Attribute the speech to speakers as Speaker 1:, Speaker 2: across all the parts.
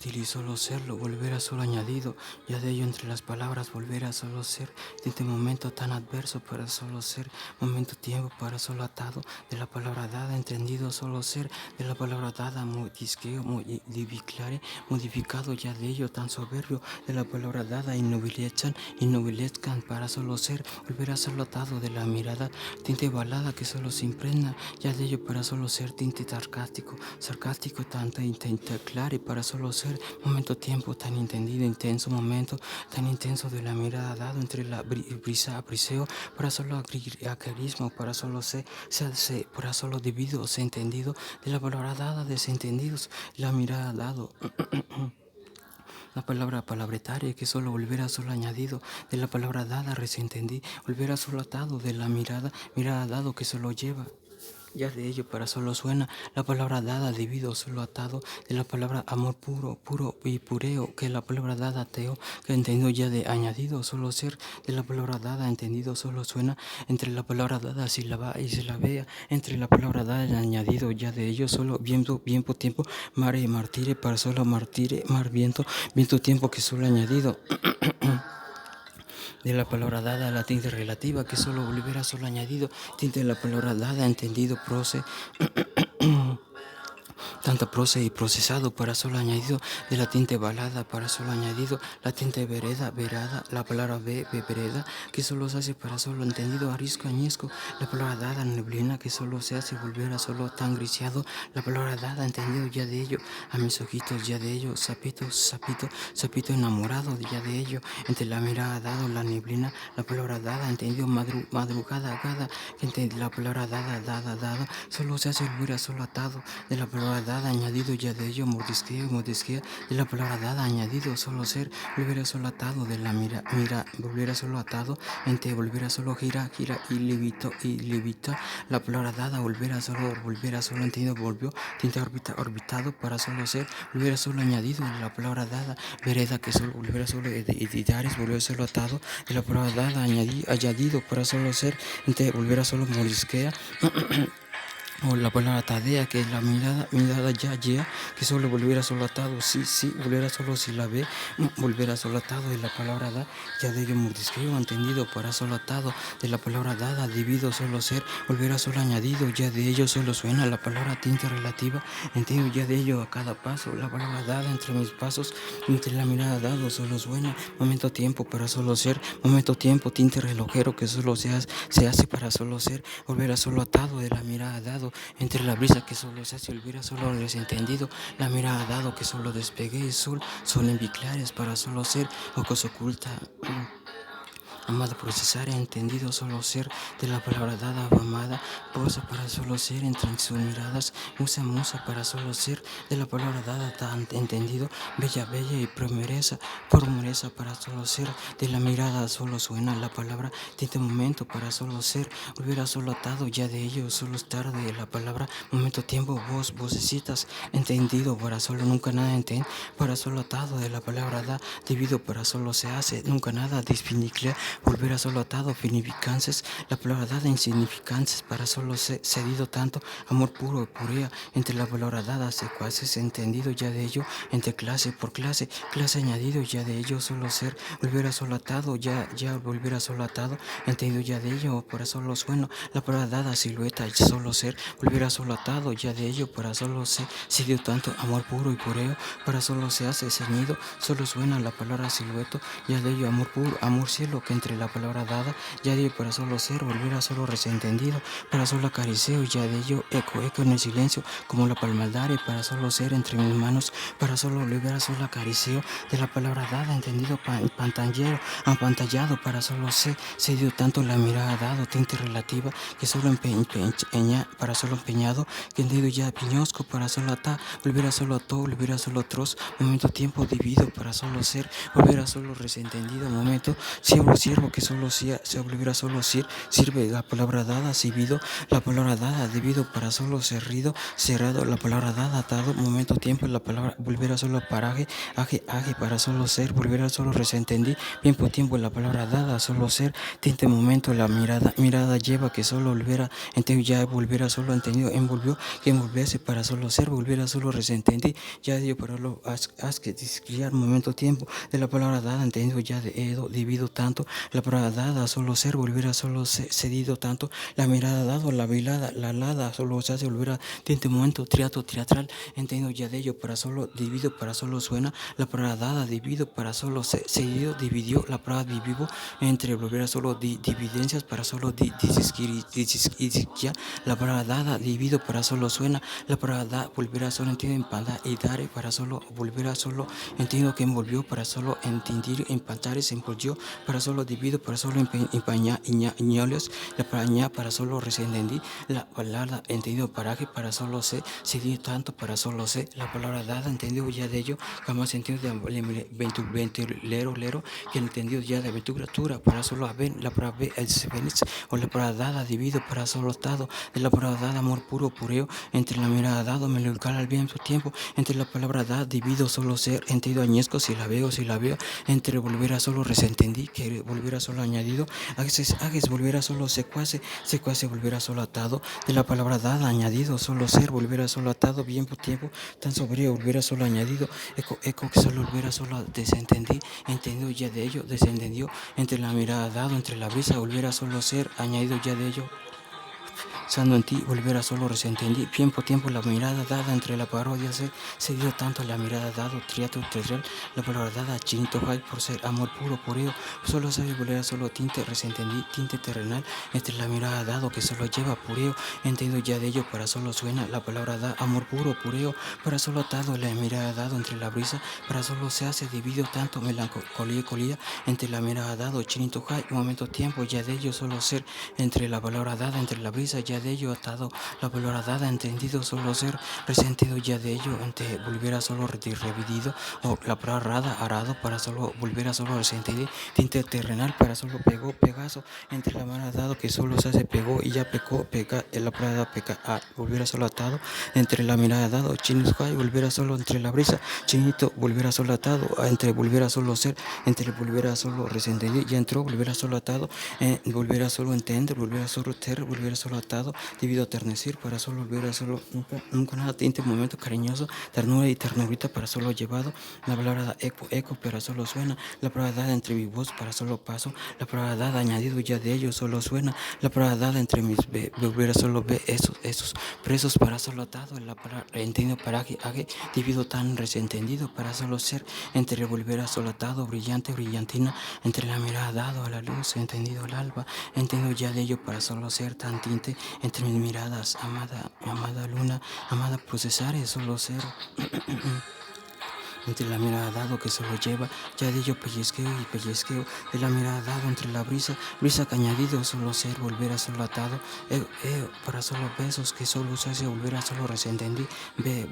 Speaker 1: útil y solo serlo, volver a solo añadido, ya de ello entre las palabras volver a solo ser, de momento tan adverso para solo ser, momento tiempo para solo atado, de la palabra dada entendido solo ser, de la palabra dada modisqueo, modificado ya de ello tan soberbio, de la palabra dada innovilezcan para solo ser, volver a solo atado, de la mirada tinte balada que solo se impregna, ya de ello para solo ser tinte sarcástico tanta intenta claro y para solo ser momento tiempo tan entendido intenso momento tan intenso de la mirada dado entre la brisa briseo para solo acarismo para solo se para solo debido se entendido de la palabra dada desentendidos la mirada dado la palabra palabretaria que solo volverá solo añadido de la palabra dada resentendí volverá solo atado de la mirada dado que solo lleva ya de ello para solo suena la palabra dada debido solo atado de la palabra amor puro y pureo que la palabra dada ateo que entendido ya de añadido solo ser de la palabra dada entendido solo suena entre la palabra dada si la va y se la vea entre la palabra dada y añadido ya de ello solo viento tiempo mare y martire para solo martire mar viento tiempo que solo añadido de la palabra dada a la tinte relativa que solo volverá solo añadido tinte de la palabra dada entendido proce tanta prosa y procesado para solo añadido de la tinte balada para solo añadido la tinte verada la palabra vereda que solo se hace para solo entendido arisco añesco la palabra dada neblina que solo se hace volver a solo tan griciado la palabra dada entendido ya de ello a mis ojitos ya de ello sapito enamorado ya de ello entre la mirada dado la neblina la palabra dada entendido madrugada agada que la palabra dada solo se hace volver a solo atado de la palabra dada añadido ya de ello mordisquea de la palabra dada añadido solo ser volver a solo atado de la mira volver a solo atado entre volver a solo gira y levita la palabra dada volver a solo entendido volvió tinte orbitado para solo ser volver a solo añadido de la palabra dada vereda que solo volver a solo editares volver a solo atado de la palabra dada añadido para solo ser entre volver a solo mordisquea o la palabra tadea que es la mirada ya que solo volviera solo atado sí volviera solo si la ve volverá solo atado de la palabra da ya de ello mordisqueo entendido para solo atado de la palabra dada debido solo ser volverá solo añadido ya de ello solo suena la palabra tinte relativa entiendo ya de ello a cada paso la palabra dada entre mis pasos entre la mirada dado solo suena momento tiempo para solo ser momento tiempo tinte relojero que solo se hace para solo ser volverá solo atado de la mirada dado entre la brisa que solo se hace olvida solo desentendido la mirada dado que solo despegué y sol son enviclares para solo ser o cosa oculta amado procesar entendido solo ser de la palabra dada amada prosa para solo ser entre sus miradas musa para solo ser de la palabra dada tan entendido bella y promesa para solo ser de la mirada solo suena la palabra tinte momento para solo ser volver a solo atado ya de ello solo estar de la palabra momento tiempo vocecitas entendido para solo nunca nada para solo atado de la palabra da debido para solo se hace nunca nada disfiniclea volver a solo atado finificances la palabra dada insignificantes para solo cedido tanto amor puro purea entre la palabra dada secuaces entendido ya de ello entre clase por clase añadido ya de ello solo ser volver a solo atado ya volver a solo atado entendido ya de ello para solo sueno la palabra dada silueta solo ser volver a solo atado ya de ello para solo se dio tanto amor puro y pureo para solo se hace ceñido solo suena la palabra silueto ya de ello amor puro amor cielo que entre la palabra dada ya de ello para solo ser volver a solo resentendido para solo acariceo ya de ello eco en el silencio como la palmaldare para solo ser entre mis manos para solo volver a solo acariceo de la palabra dada entendido apantallado para solo se dio tanto la mirada dado tinte relativa que solo para solo empeñado que entendido ya piñosco para solo ata volver a solo ató volver a solo otros momento tiempo dividido para solo ser volver a solo resentendido momento siempre siervo que solo se volverá solo sirve, la palabra dada, servido, la palabra dada, debido para solo cerrido, cerrado, la palabra dada, atado, momento, tiempo, la palabra volverá solo paraje, aje para solo ser, volverá solo resentendí, tiempo, la palabra dada, solo ser, tinte, momento, la mirada lleva que solo volverá, entendido ya volverá solo entendido, envolvió, que envolverse para solo ser, volverá solo resentendí, ya dio para lo haz que discriar, momento, tiempo, de la palabra dada, entendido ya de edo, divido tanto, la palabra dada, solo ser, volverá solo cedido tanto, la mirada dado, la velada, la alada, solo se hace volver a tinte, momento, triato, teatral, entendido ya de ello, para solo divido, para solo suena, la palabra dada, divido, para solo cedido, dividió, la palabra divivo, entre volver a solo dividencias, para solo ya, la palabra dada, divido, para solo suena, la palabra da, volver a solo entiendo, empanda y dare, para solo volver a solo entiendo que envolvió, para solo entender, empantar, se envolvió, para solo divido, para solo iñolios, la palabra para solo resentendí, la palabra entendido paraje, para solo sé, cedí tanto, para solo sé, la palabra dada, entendido ya de ello, jamás sentido de ventilero, que entendido ya de aventura, para solo haber, la palabra ve, el sevenis, o la palabra dada, divido, para solo estado, de la palabra dada, amor puro, pureo, entre la mirada dado, me lo al mismo tiempo, entre la palabra dada, divido, solo ser, entendido añezco, si la veo, entre volver a solo resentendí, que volver a solo añadido, haces volver a solo secuace, volver a solo atado, de la palabra dada, añadido, solo ser, volver a solo atado, bien por tiempo, tan sobrio, volver a solo añadido, eco que solo volver a solo desentendí, entendido ya de ello, desentendió, entre la mirada dado, entre la brisa, volver a solo ser, añadido ya de ello. Sando en ti, volver a solo resentendí, tiempo, la mirada dada entre la parodia se dio tanto la mirada dado, triato, terrel, la palabra dada, chinito, hay por ser amor puro, pureo, solo sabe volver a solo tinte, resentendí, tinte terrenal, entre la mirada dado que solo lleva pureo, entiendo ya de ello, para solo suena, la palabra da, amor puro, pureo, para solo atado, la mirada dado entre la brisa, para solo se hace dividido tanto, melancolía, entre la mirada dado, chinito, hay, momento, tiempo, ya de ello, solo ser, entre la palabra dada, entre la brisa, ya de ello atado, la palabra dada, entendido, solo ser, resentido ya de ello, entre volver a solo revidido, o la palabra rada, arado, para solo volver a solo resentido, tinte terrenal, para solo pegó, pegazo, entre la mano dado que solo se hace pegó y ya pecó, pega, la palabra peca, volver a solo atado, entre la mirada dado, chinito, volver a solo entre la brisa, chinito, volver a solo atado, entre volver a solo ser, entre volver a solo resentido, ya entró, volver a solo atado, volver a solo entender, volver a solo ter, volver a solo atado, debido a ternecir, para solo volver a solo, nunca nada, tinte, momento cariñoso, ternura y ternurita para solo llevado, la palabra eco, para solo suena, la palabra dada entre mi voz para solo paso, la palabra dada añadido ya de ello solo suena, la palabra dada entre mis volver a solo ve esos presos para solo atado, la palabra entendido paraje, divido tan resentendido para solo ser, entre volver a solo atado, brillante, brillantina, entre la mirada dado a la luz, entendido el alba, entiendo ya de ello para solo ser tan tinte, entre mis miradas, amada luna, amada procesar es solo ser. Entre la mirada dado que se lo lleva, ya de ello pellizqueo, de la mirada dado entre la brisa que añadido solo ser, volver a solo atado, para solo besos que solo se hace volver a solo resentendí, veo,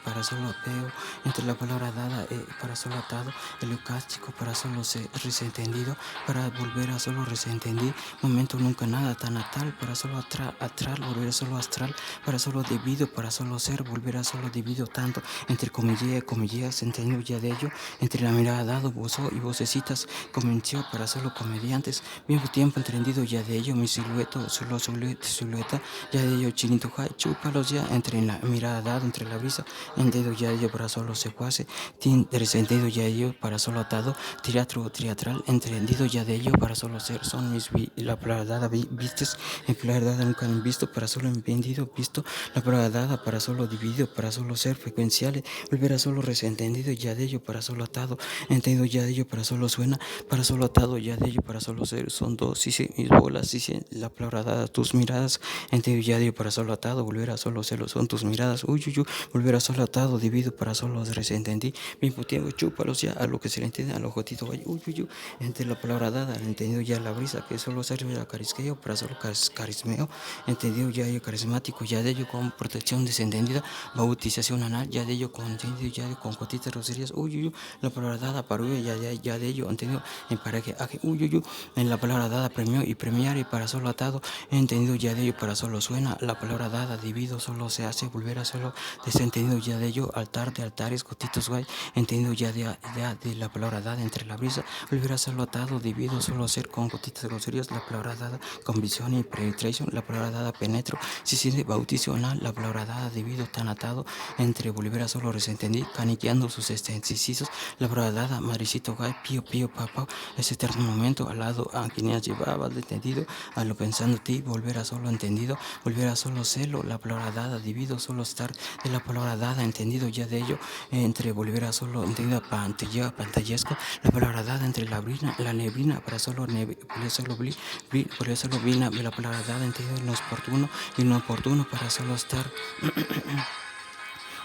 Speaker 1: para solo veo, entre la palabra dada, para solo atado, el eucástico para solo ser resentendido, para volver a solo resentendí, momento nunca nada tan natal, para solo atral, volver a solo astral, para solo debido, para solo ser, volver a solo debido tanto, entre comillas, entendido ya de ello, entre la mirada dado, bozo y vocecitas, convenció para solo comediantes, mismo tiempo entendido ya de ello, mi silueta, solo silueta, ya de ello, chinito, chúpalos ya, entre la mirada dado, entre la brisa, entendido ya de ello para solo secuace, resentido ya de ello para solo atado, teatral, entendido ya de ello para solo ser, son mis la palabra dada, vistes, en palabra dada nunca han visto, para solo entendido, visto, la palabra dada para solo dividido, para solo ser frecuenciales, volver a solo resentendido ya de ello para solo atado, entendido ya de ello para solo suena, para solo atado ya de ello para solo ser, son dos, sí, mis bolas, sí, la palabra dada, tus miradas, entendido ya de ello para solo atado, volver a solo serlo, son tus miradas, volver a solo atado, dividido para solo resentendí, mismo tiempo, chúpalos ya a lo que se le entiende, a lo jotito, entre la palabra dada, entendido ya la brisa, que solo sirve a carisqueo, para solo carismeo, entendido ya ello carismático, ya de ello con protección desentendida, bautización anal, ya de ello con entendido ya de con cotita groserías, la palabra dada para ya de ello, entendido, en para que, en la palabra dada premió y premiar y para solo atado, entendido ya de ello, para solo suena, la palabra dada dividido solo se hace, volver a solo desentendido ya de ello, altar de altares, cotitos guay, entendido ya de la palabra dada entre la brisa, volver a solo atado, dividido solo hacer con gotitas de groserías, la palabra dada con visión y penetration, la palabra dada penetro, si siente bauticional, la palabra dada dividido tan atado, entre volver a solo resentendí, caniqueando sus extensisos, la palabra dada, madrecito gay, pío, papá, ese eterno momento, al lado a quien ya llevaba entendido, a lo pensando ti, volver a solo entendido, volver a solo celo, la palabra dada, dividido solo estar de la palabra dada, entendido ya de ello, entre volver a solo entendido, pantallesco, la palabra dada entre la neblina, para solo volver a solo vina, la palabra dada, entendido inoportuno, para solo estar.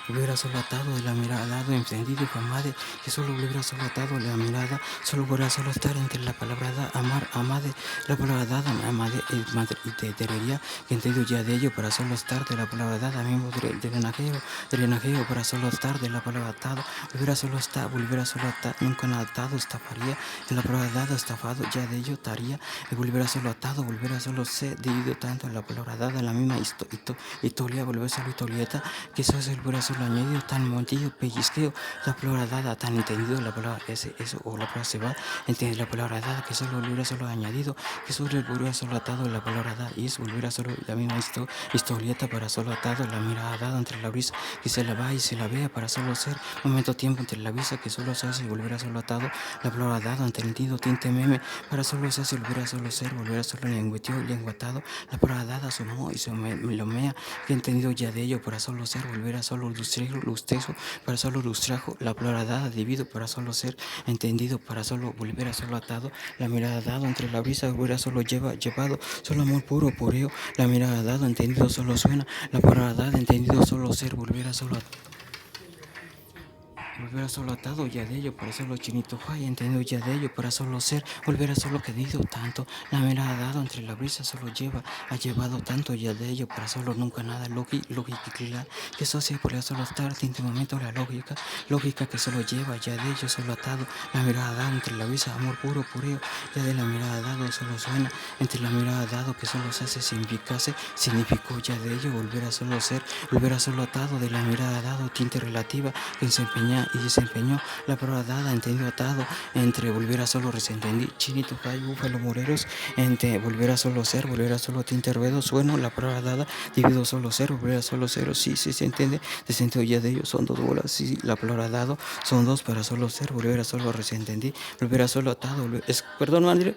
Speaker 1: Hubiera solo atado de la mirada, dado encendido y famade, que solo hubiera solo atado de la mirada, solo hubiera solo estar entre la palabra amar, amade, la palabra dada, amade, y te terería, que entendido ya de ello, para solo estar de la palabra dada, mismo de renajeo, para solo estar de la palabra atado, volviera solo estar, nunca nada atado, estafaría, en la palabra dada, estafado, ya de ello, taría, y volviera solo atado, volviera solo ser, dividido tanto en la palabra dada, la misma historia, volver solo historieta, que eso es el brazo lo añadido tan montillo, pellizqueo, la palabra dada tan entendido, la palabra eso o la palabra se va, entiende la palabra dada, que solo volverá solo añadido, que solo volverá solo atado, la palabra dada, y es volverá solo la misma historieta para solo atado, la mirada dada entre la brisa, que se la va y se la vea para solo ser, momento tiempo entre la brisa, que solo se hace y volverá solo atado, la palabra dada, entendido, tinte meme, para solo se hace y volverá solo ser, volverá solo lenguatado, la palabra dada sumó y se lo mea, que entendido ya de ello, para solo ser, volverá solo lustejo, para solo lustrajo, la palabra dada, debido, para solo ser, entendido, para solo volver a solo atado, la mirada dado entre la brisa, volverá solo llevado, solo amor puro, pureo, la mirada dado, entendido, solo suena, la palabra dada, entendido, solo ser, volver a solo atado ya de ello, para solo chinito jay, entendido ya de ello, para solo ser, volver a solo querido tanto, la mirada dado entre la brisa solo ha llevado tanto ya de ello, para solo nunca nada, lógica que eso sí, por solo estar, tinte momento la lógica que solo lleva ya de ello, solo atado, la mirada dado entre la brisa, amor puro, pureo, ya de la mirada dado solo suena, entre la mirada dado que solo se hace significó ya de ello, volver a solo ser, volver a solo atado, de la mirada dado, tinte relativa, que desempeñó la palabra dada, entendido atado, entre volver a solo resentendí, chinito jay, búfalo moreros, entre volver a solo ser, volver a solo tinte ruedo, sueno, la palabra dada, divido solo ser, volver a solo cero, sí, se entiende, de sentido ya de ellos, son dos bolas, sí, la palabra dado, son dos para solo ser, volver a solo resentendí, volver a solo atado, perdón, André.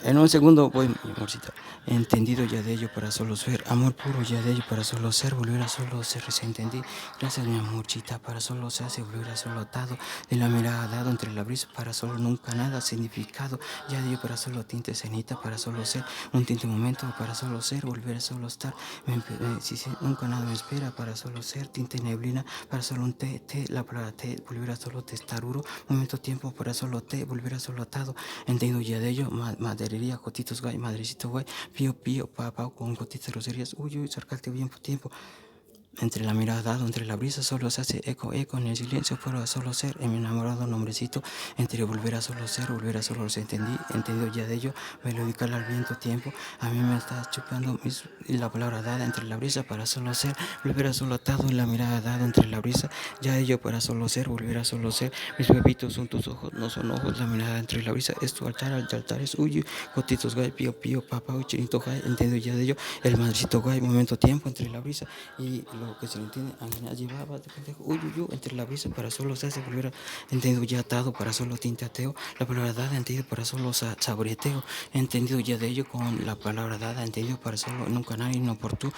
Speaker 1: En un segundo voy, mi amorcita. Entendido ya de ello para solo ser, amor puro ya de ello para solo ser, volver a solo ser, entendí. Gracias, mi amorcita, para solo se hace, volver a solo atado, de la mirada dado entre la brisa, para solo nunca nada, significado, ya de ello para solo tinte cenita, para solo ser, un tinte momento, para solo ser, volver a solo estar, nunca nada me espera, para solo ser, tinte neblina, para solo un la palabra volver a solo testaruro, momento tiempo, para solo volver a solo atado, entendido ya de ello, madrería, cotitos gay, madrecito gay, pío, papá, con gotitas de groserías, cercarte bien por tiempo. Entre la mirada dado, entre la brisa, solo se hace eco, en el silencio, fuera solo ser, en mi enamorado nombrecito, entre volver a solo ser, volver a solo ser, entendido ya de ello, melodicar al viento tiempo, a mí me está chupando la palabra dada entre la brisa, para solo ser, volver a solo atado, en la mirada dado entre la brisa, ya de ello para solo ser, volver a solo ser, mis bebitos son tus ojos, no son ojos, la mirada entre la brisa, es tu altares, gotitos gay, pío, papá, chinito gay, entiendo ya de ello, el madrecito gay, momento tiempo entre la brisa, y lo que se le entiende, Ángel llevaba de pendejo, entre la brisa, para solo se hace volver a, entendido ya atado, para solo tinte ateo, la palabra dada, entendido para solo saboreteo, entendido ya de ello con la palabra dada, entendido para solo nunca nadie inoportuno,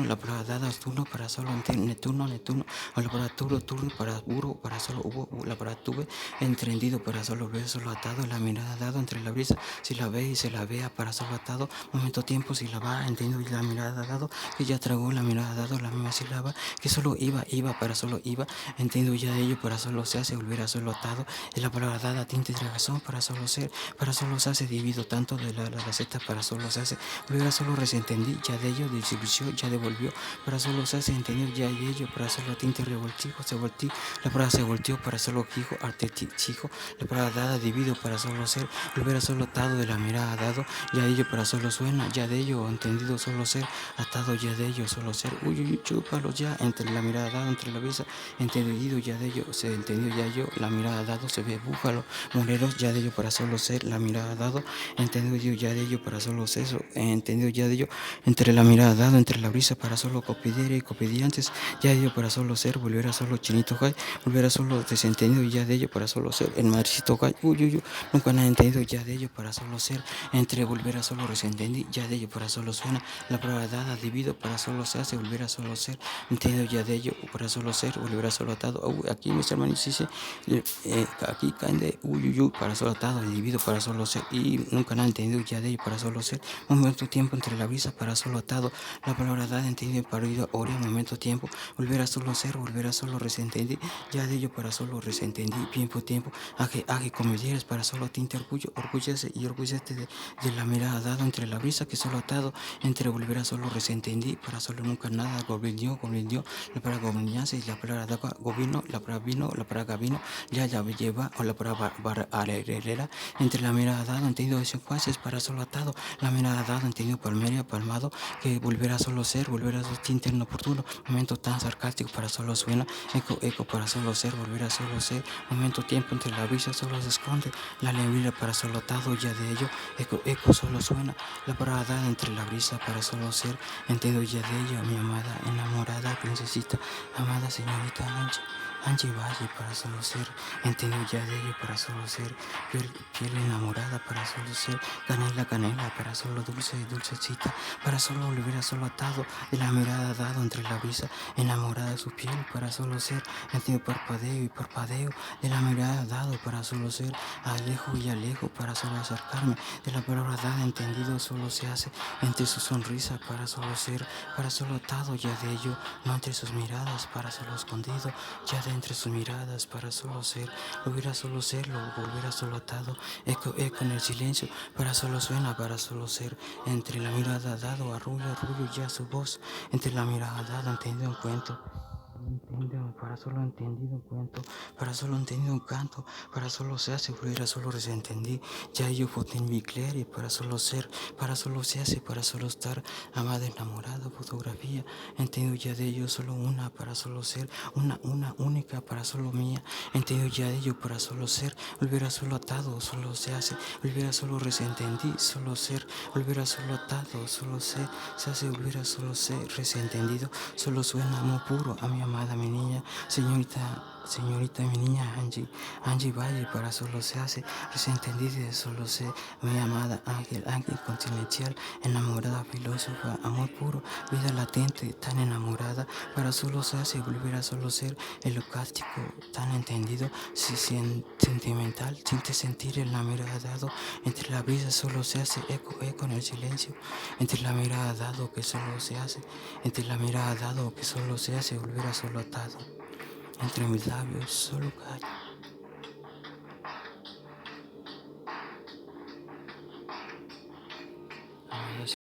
Speaker 1: la palabra dada, turno para solo Netuno, o la palabra turno para burro, para solo hubo, la palabra tuve, entendido para solo ver, solo atado, la mirada dado entre la brisa, si la ve y se la vea, para solo atado, momento tiempo, si la va, entendido y la mirada dado, que ya tragó la mirada dado, la misma si bailaba, que solo iba, para solo iba, entendido ya de ello, para solo se hace volver a solo atado, es la palabra dada, tinte de razón, para solo ser, para solo se hace dividido tanto de la receta, para solo se hace, volver a solo resentendí, ya de ello, distribución, ya devolvió, para solo se hace entender ya de ello, para solo tinte revoltijo, se volteó, la palabra se volteó, para solo quijo, arte chijo, la palabra dada, dividido, para solo ser, volver a solo atado, de la mirada dado, ya de ello, para solo suena, ya de ello, entendido, solo ser, atado ya de ello, solo ser, uy, chúpalo ya, entre la mirada dado, entre la visa, entendido ya de ello, se entendió ya yo, la mirada dado, se ve búfalo, moreros ya de ello, para solo ser, la mirada dado, entendido ya de ello, para solo ser, entendido ya de ello, entre la mirada dado, entre la brisa, para solo copidiera y copidiantes, ya de ello, para solo ser, volver a solo chinito jai, volver a solo desentendido ya de ello, para solo ser, el madrecito jai, uy, nunca nada entendido ya de ello, para solo ser, entre volver a solo resentendí, ya de ello, para solo suena, la palabra dada, dividido, para solo se hace, volver a solo ser, entendido ya de ello, para solo ser, volver a solo atado, aquí mis hermanos dice, aquí caen de para solo atado, dividido, para solo ser, y nunca nada entendido ya de ello, para solo ser, momento tiempo entre la brisa, para solo atado, la palabra dada, entendido, para oído, ora, momento tiempo, volver a solo ser, volver a solo resentendí, ya de ello, para solo resentendí, tiempo, aje, como dieras, para solo tinte orgullo, orgullece y orgullece de la mirada dado entre la brisa que solo atado, entre volver a solo resentendí, para solo nunca nada, gobernó, la palabra gobernanza y la palabra daba, gobierno, la palabra vino, la palabra gabino, ya lleva, o la palabra herrera, entre la mirada dado, entendido de secuaces, para solo atado, la mirada dado, entendido palmeria, palmado, que volver a solo ser, volver a su tinte inoportuno, momento tan sarcástico, para solo suena, eco, para solo ser, volver a solo ser, momento tiempo entre la brisa, solo se esconde, la alegría para solo atado, ya de ello, eco, solo suena, la palabra dada entre la brisa, para solo ser, entiendo ya de ello, mi amada, enamorada, princesita, amada señorita Angie Valle, para solo ser, entiendo ya de ello, para solo ser, piel enamorada, para solo ser, canela, para solo dulcecita, para solo volver a solo atado, de la mirada dado entre la brisa, enamorada de su piel, para solo ser, entiendo parpadeo, de la mirada dado, para solo ser, alejo, para solo acercarme, de la palabra dada, entendido, solo se hace, entre su sonrisa, para solo ser, para solo atado, ya de ello, no entre sus miradas, para solo escondido, ya de entre sus miradas, para solo ser, volver a solo serlo, volver a solo atado, eco en el silencio, para solo suena, para solo ser, entre la mirada dado, arrullo, ya su voz, entre la mirada dada, entendido un cuento. Para solo entendido un cuento, para solo entendido un canto, para solo se hace, volver a solo resentendí, ya yo foten mi clere, para solo ser, para solo se hace, para solo estar, amada, enamorada, fotografía, entendido ya de ello, solo una, para solo ser, una única, para solo mía, entendido ya de ello, para solo ser, volver a solo atado, solo se hace, volver a solo resentendí, solo ser, volver a solo atado, solo se hace, volver a solo ser, resentendido, solo suena amor puro a mi amada, mi niña, señorita, mi niña Angie Valle, para solo se hace, resentendida, solo sé, mi amada ángel continencial, enamorada, filósofa, amor puro, vida latente, tan enamorada, para solo se hace, volver a solo ser, el eucástico, tan entendido, sentimental, siente sentir en la mirada dado, entre la brisa solo se hace, eco en el silencio, entre la mirada dado que solo se hace, entre la mirada dado que solo se hace, volver a solo atado, entre mis labios solo callo.